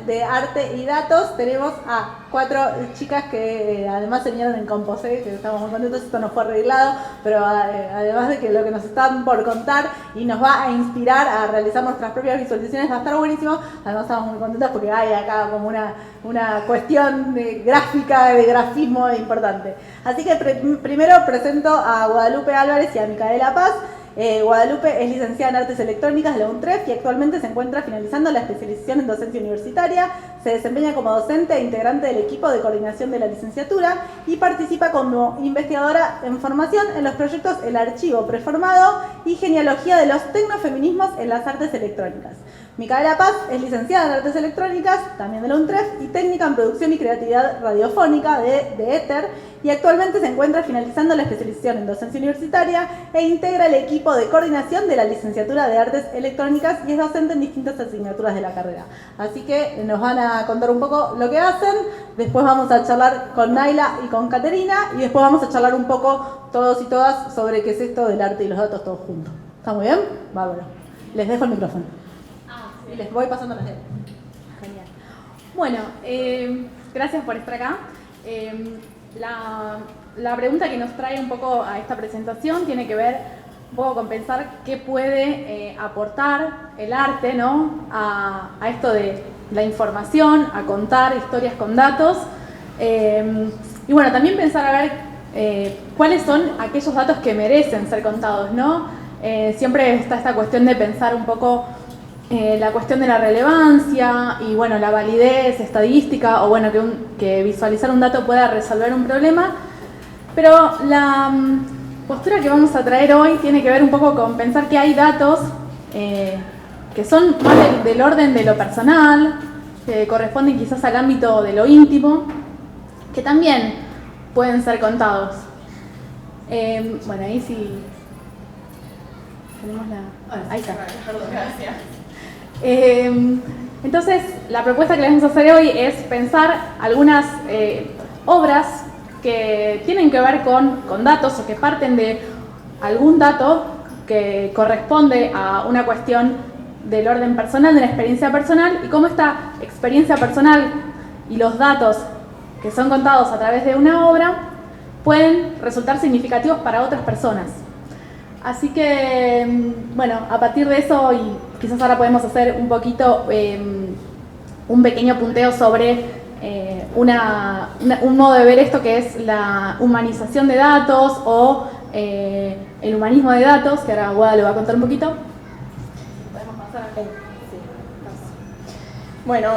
de arte y datos. Tenemos a 4 chicas que además se vinieron en Composé, que estamos muy contentos, esto no fue arreglado, pero además de que lo que nos están por contar y nos va a inspirar a realizar nuestras propias visualizaciones va a estar buenísimo. Además estamos muy contentas porque hay acá como una cuestión de gráfica, de grafismo importante. Así que primero presento a Guadalupe Álvarez y a Micaela Paz. Guadalupe es licenciada en Artes Electrónicas de la UNTREF y actualmente se encuentra finalizando la especialización en docencia universitaria. Se desempeña como docente e integrante del equipo de coordinación de la licenciatura y participa como investigadora en formación en los proyectos El Archivo Preformado y Genealogía de los Tecnofeminismos en las Artes Electrónicas. Micaela Paz es licenciada en Artes Electrónicas, también de la UNTREF, y técnica en producción y creatividad radiofónica de Éter, y actualmente se encuentra finalizando la especialización en docencia universitaria e integra el equipo de coordinación de la licenciatura de Artes Electrónicas y es docente en distintas asignaturas de la carrera. Así que nos van a contar un poco lo que hacen, después vamos a charlar con Naila y con Caterina, y después vamos a charlar un poco todos y todas sobre qué es esto del arte y los datos todos juntos. ¿Está muy bien? Bárbaro. Les dejo el micrófono. Y les voy pasando las dedos. Genial. Bueno, gracias por estar acá. La pregunta que nos trae un poco a esta presentación tiene que ver un poco con pensar qué puede aportar el arte, ¿no? a esto de la información, a contar historias con datos. Y bueno, también pensar a ver cuáles son aquellos datos que merecen ser contados, ¿no? Siempre está esta cuestión de pensar un poco la cuestión de la relevancia y bueno, la validez estadística o bueno, que visualizar un dato pueda resolver un problema, pero la postura que vamos a traer hoy tiene que ver un poco con pensar que hay datos que son más del orden de lo personal, que corresponden quizás al ámbito de lo íntimo, que también pueden ser contados. Bueno, ahí sí tenemos ahí está. Perdón, gracias. Entonces, la propuesta que les vamos a hacer hoy es pensar algunas obras que tienen que ver con datos o que parten de algún dato que corresponde a una cuestión del orden personal, de una experiencia personal, y cómo esta experiencia personal y los datos que son contados a través de una obra pueden resultar significativos para otras personas. Así que, bueno, a partir de eso, y quizás ahora podemos hacer un poquito, un pequeño punteo sobre un modo de ver esto que es la humanización de datos o el humanismo de datos, que ahora Guada lo va a contar un poquito. Podemos pasar a... Bueno,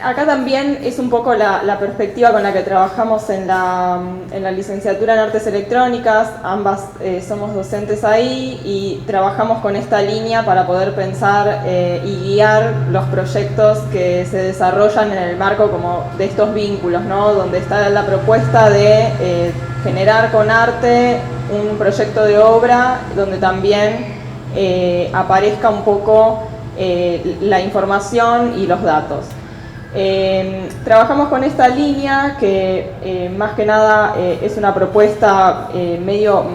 acá también es un poco la perspectiva con la que trabajamos en la licenciatura en Artes Electrónicas. Ambas somos docentes ahí y trabajamos con esta línea para poder pensar y guiar los proyectos que se desarrollan en el marco como de estos vínculos, ¿no? Donde está la propuesta de generar con arte un proyecto de obra donde también aparezca un poco la información y los datos. Trabajamos con esta línea que más que nada es una propuesta medio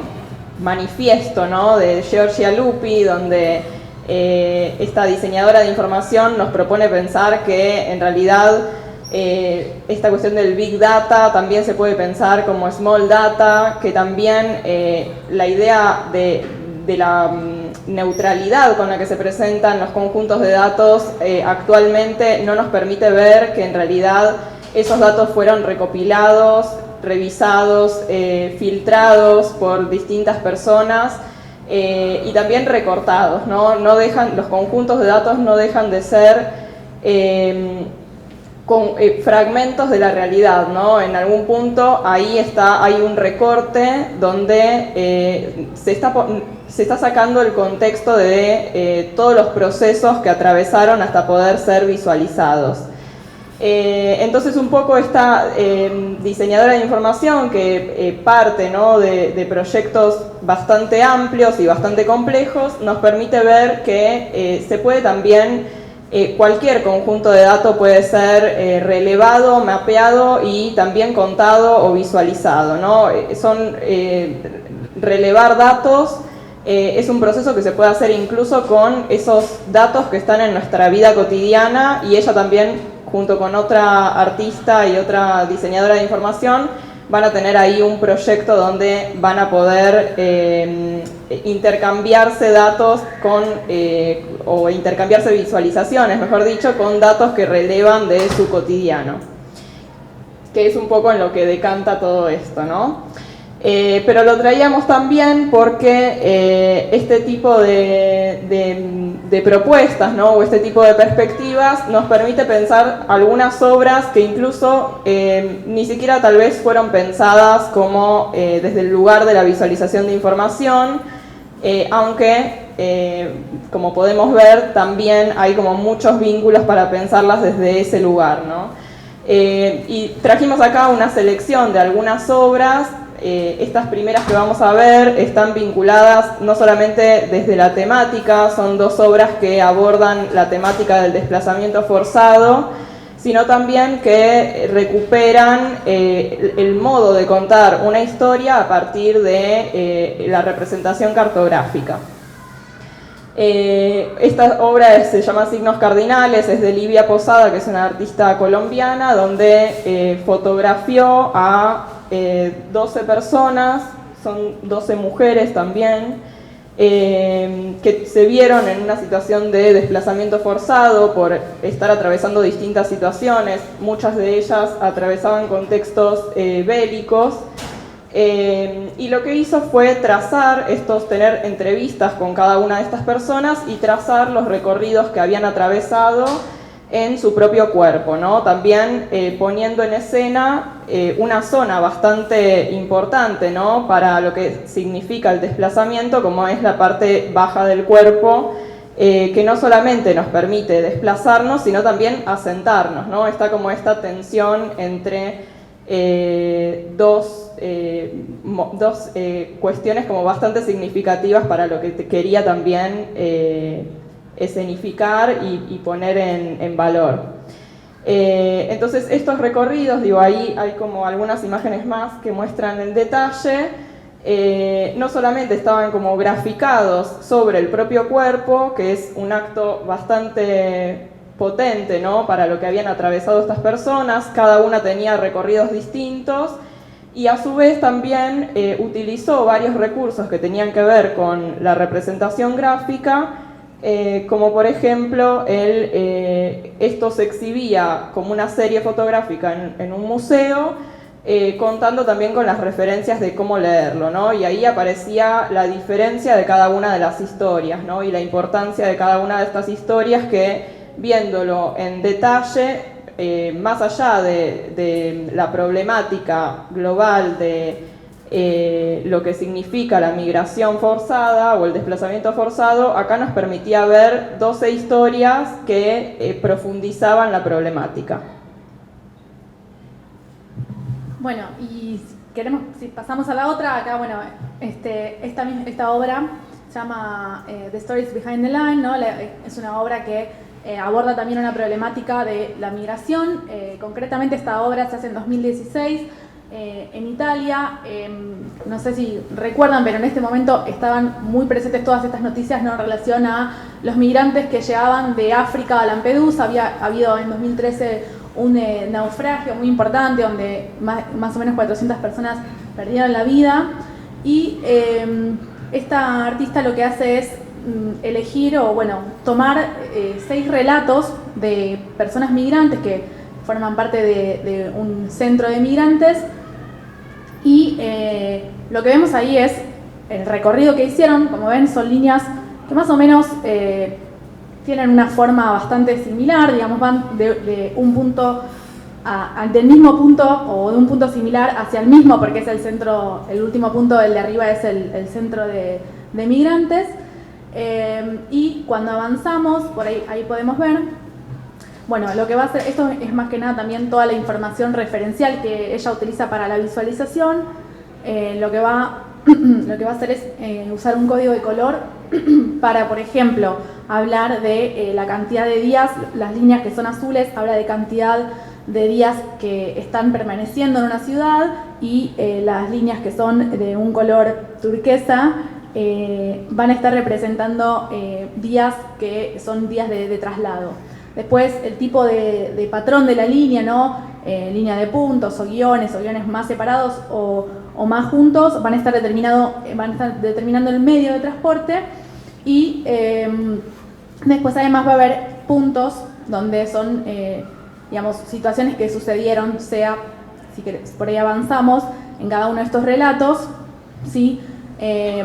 manifiesto, ¿no? De Giorgia Lupi, donde esta diseñadora de información nos propone pensar que en realidad esta cuestión del Big Data también se puede pensar como Small Data, que también la idea de la neutralidad con la que se presentan los conjuntos de datos actualmente no nos permite ver que en realidad esos datos fueron recopilados, revisados, filtrados por distintas personas y también recortados, ¿no? Los conjuntos de datos no dejan de ser fragmentos de la realidad, ¿no? En algún punto ahí hay un recorte donde se está sacando el contexto de todos los procesos que atravesaron hasta poder ser visualizados. Entonces un poco esta diseñadora de información que parte, ¿no? de proyectos bastante amplios y bastante complejos nos permite ver que se puede también cualquier conjunto de datos puede ser relevado, mapeado y también contado o visualizado, ¿no? Relevar datos es un proceso que se puede hacer incluso con esos datos que están en nuestra vida cotidiana y ella también junto con otra artista y otra diseñadora de información, van a tener ahí un proyecto donde van a poder intercambiarse datos o intercambiarse visualizaciones, mejor dicho, con datos que relevan de su cotidiano, que es un poco en lo que decanta todo esto, ¿no? Pero lo traíamos también porque este tipo de propuestas, ¿no? O este tipo de perspectivas nos permite pensar algunas obras que incluso ni siquiera tal vez fueron pensadas como desde el lugar de la visualización de información, aunque como podemos ver también hay como muchos vínculos para pensarlas desde ese lugar, ¿no? Y trajimos acá una selección de algunas obras. Estas primeras que vamos a ver están vinculadas no solamente desde la temática, son dos obras que abordan la temática del desplazamiento forzado, sino también que recuperan el modo de contar una historia a partir de la representación cartográfica. Esta obra se llama Signos Cardinales, es de Livia Posada, que es una artista colombiana, donde fotografió a 12 personas, son 12 mujeres también, que se vieron en una situación de desplazamiento forzado por estar atravesando distintas situaciones. Muchas de ellas atravesaban contextos bélicos. Y lo que hizo fue tener entrevistas con cada una de estas personas y trazar los recorridos que habían atravesado en su propio cuerpo, ¿no? También poniendo en escena una zona bastante importante, ¿no? Para lo que significa el desplazamiento, como es la parte baja del cuerpo, que no solamente nos permite desplazarnos, sino también asentarnos, ¿no? Está como esta tensión entre dos cuestiones como bastante significativas para lo que quería también escenificar y poner en valor. Entonces estos recorridos, digo, ahí hay como algunas imágenes más que muestran el detalle. No solamente estaban como graficados sobre el propio cuerpo, que es un acto bastante potente, ¿no? Para lo que habían atravesado estas personas, cada una tenía recorridos distintos y a su vez también utilizó varios recursos que tenían que ver con la representación gráfica, como por ejemplo esto se exhibía como una serie fotográfica en un museo, contando también con las referencias de cómo leerlo, ¿no? Y ahí aparecía la diferencia de cada una de las historias, ¿no? Y la importancia de cada una de estas historias que, viéndolo en detalle, más allá de la problemática global de lo que significa la migración forzada o el desplazamiento forzado, acá nos permitía ver 12 historias que profundizaban la problemática. Bueno, y si pasamos a la otra, acá, bueno, esta obra se llama The Stories Behind the Line, ¿no? Es una obra que aborda también una problemática de la migración. Concretamente esta obra se hace en 2016 en Italia. No sé si recuerdan, pero en este momento estaban muy presentes todas estas noticias, ¿no? En relación a los migrantes que llegaban de África a Lampedusa. Había habido en 2013 un naufragio muy importante donde más o menos 400 personas perdieron la vida, y esta artista lo que hace es elegir o bueno, tomar 6 relatos de personas migrantes que forman parte de un centro de migrantes, y lo que vemos ahí es el recorrido que hicieron. Como ven, son líneas que más o menos tienen una forma bastante similar, digamos, van de un punto del mismo punto o de un punto similar hacia el mismo, porque es el centro, el último punto, el de arriba es el centro de migrantes. Y cuando avanzamos, por ahí podemos ver, bueno, lo que va a hacer, esto es más que nada también toda la información referencial que ella utiliza para la visualización. Lo que va a hacer es usar un código de color para, por ejemplo, hablar de la cantidad de días. Las líneas que son azules habla de cantidad de días que están permaneciendo en una ciudad, y las líneas que son de un color turquesa van a estar representando días que son días de traslado. Después el tipo de patrón de la línea, ¿no? Línea de puntos o guiones más separados o más juntos, van a estar determinando el medio de transporte. Y después además va a haber puntos donde son, digamos, situaciones que sucedieron, sea, si querés, por ahí avanzamos, en cada uno de estos relatos, ¿sí?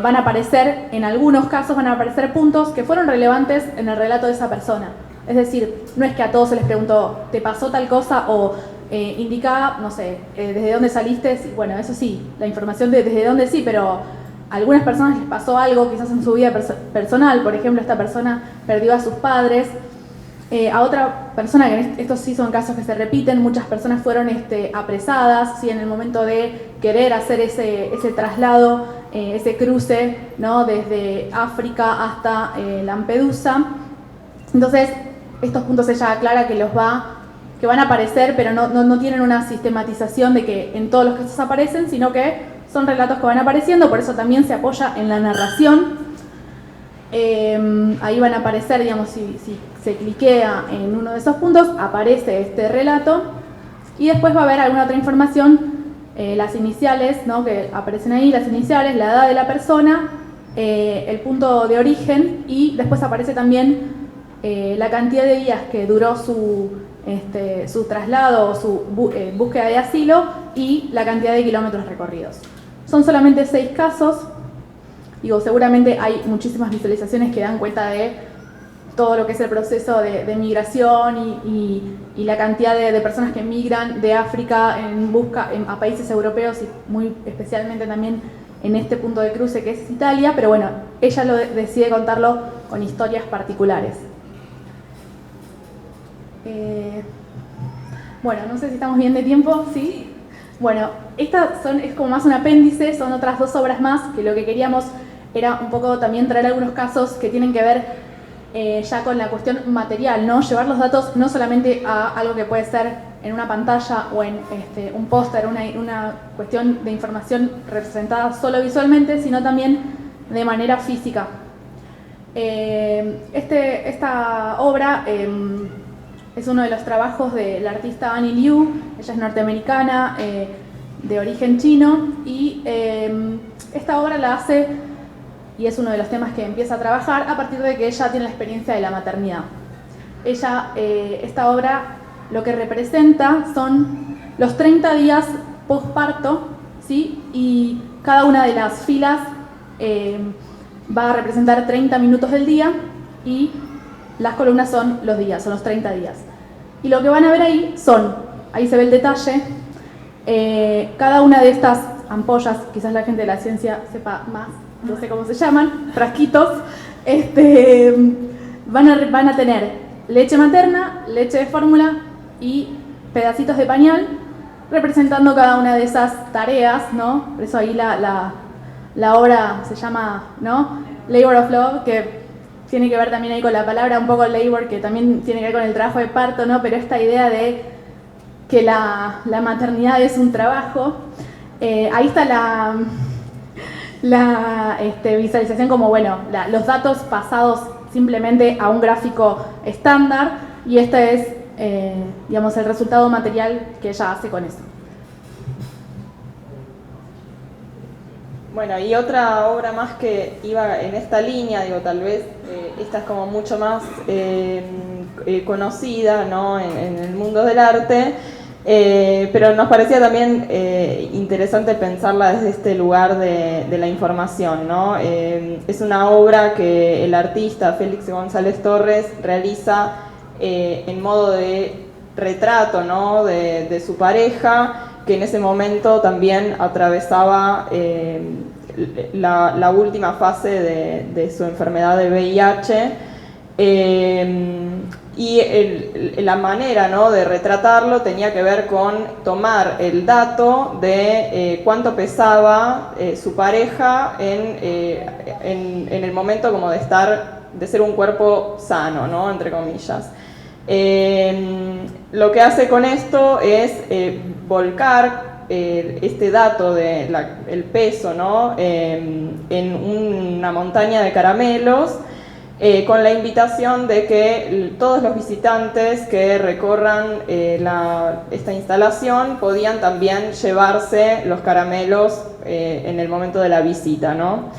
Van a aparecer, en algunos casos van a aparecer puntos que fueron relevantes en el relato de esa persona. Es decir, no es que a todos se les preguntó, ¿te pasó tal cosa? O indica, no sé, ¿desde dónde saliste? Bueno, eso sí, la información de desde dónde sí, pero a algunas personas les pasó algo, quizás en su vida personal. Por ejemplo, esta persona perdió a sus padres. A otra persona, que estos sí son casos que se repiten, muchas personas fueron apresadas, ¿sí? En el momento de querer hacer ese traslado, ese cruce, ¿no? Desde África hasta Lampedusa. Entonces, estos puntos ella aclara que van a aparecer, pero no tienen una sistematización de que en todos los casos aparecen, sino que son relatos que van apareciendo, por eso también se apoya en la narración. Ahí van a aparecer, digamos, si se cliquea en uno de esos puntos, aparece este relato, y después va a haber alguna otra información, las iniciales, ¿no? Que aparecen ahí, las iniciales, la edad de la persona, el punto de origen, y después aparece también la cantidad de días que duró su traslado o su búsqueda de asilo y la cantidad de kilómetros recorridos. Son solamente 6 casos. Digo, seguramente hay muchísimas visualizaciones que dan cuenta de todo lo que es el proceso de migración y la cantidad de personas que migran de África a países europeos y muy especialmente también en este punto de cruce que es Italia, pero bueno, ella decide contarlo con historias particulares. Bueno, no sé si estamos bien de tiempo, ¿sí? Bueno, estas es como más un apéndice, son otras 2 obras más, que lo que queríamos era un poco también traer algunos casos que tienen que ver ya con la cuestión material, ¿no? Llevar los datos no solamente a algo que puede ser en una pantalla o en un póster, una cuestión de información representada solo visualmente, sino también de manera física. Esta obra es uno de los trabajos de la artista Annie Liu. Ella es norteamericana, de origen chino, y esta obra la hace, y es uno de los temas que empieza a trabajar a partir de que ella tiene la experiencia de la maternidad. Esta obra lo que representa son los 30 días posparto, ¿sí? Y cada una de las filas va a representar 30 minutos del día, y las columnas son los días, son los 30 días. Y lo que van a ver ahí ahí se ve el detalle, cada una de estas ampollas, quizás la gente de la ciencia sepa más, no sé cómo se llaman, frasquitos, van a tener leche materna, leche de fórmula y pedacitos de pañal, representando cada una de esas tareas, ¿no? Por eso ahí la obra se llama, ¿no? Labor of Love, que tiene que ver también ahí con la palabra un poco labor, que también tiene que ver con el trabajo de parto, ¿no? Pero esta idea de que la maternidad es un trabajo. Ahí está la visualización como, bueno, los datos pasados simplemente a un gráfico estándar, y este es, digamos, el resultado material que ella hace con eso. Bueno, y otra obra más que iba en esta línea, digo, tal vez esta es como mucho más conocida, ¿no? en el mundo del arte, pero nos parecía también interesante pensarla desde este lugar de la información, ¿no? Es una obra que el artista Félix González Torres realiza en modo de retrato, ¿no? de su pareja, que en ese momento también atravesaba la última fase de su enfermedad de VIH, y la manera, ¿no? de retratarlo tenía que ver con tomar el dato de cuánto pesaba su pareja en el momento como de ser un cuerpo sano, ¿no? entre comillas. Lo que hace con esto es volcar este dato del peso, ¿no? en una montaña de caramelos, con la invitación de que todos los visitantes que recorran esta instalación podían también llevarse los caramelos en el momento de la visita, ¿no?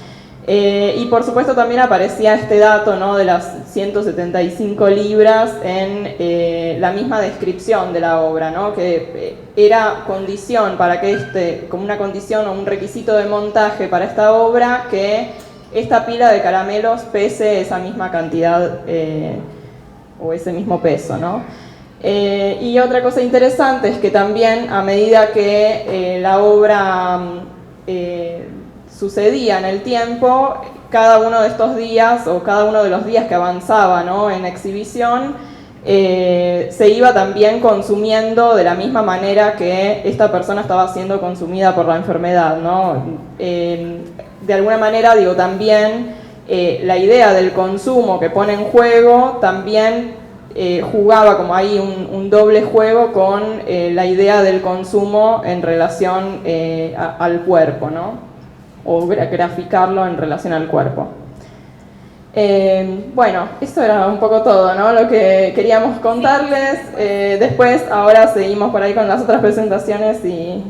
Y por supuesto también aparecía este dato, ¿no?, de las 175 libras en la misma descripción de la obra, ¿no?, que era condición para que como una condición o un requisito de montaje para esta obra, que esta pila de caramelos pese esa misma cantidad o ese mismo peso, ¿no? Y otra cosa interesante es que también a medida que la obra sucedía en el tiempo, cada uno de estos días o cada uno de los días que avanzaba, ¿no?, en exhibición, se iba también consumiendo de la misma manera que esta persona estaba siendo consumida por la enfermedad, ¿no? De alguna manera, digo, también la idea del consumo que pone en juego también jugaba como ahí un doble juego con la idea del consumo en relación al cuerpo, ¿no?, o graficarlo en relación al cuerpo. Bueno, eso era un poco todo, ¿no?, lo que queríamos contarles. Después, ahora seguimos por ahí con las otras presentaciones y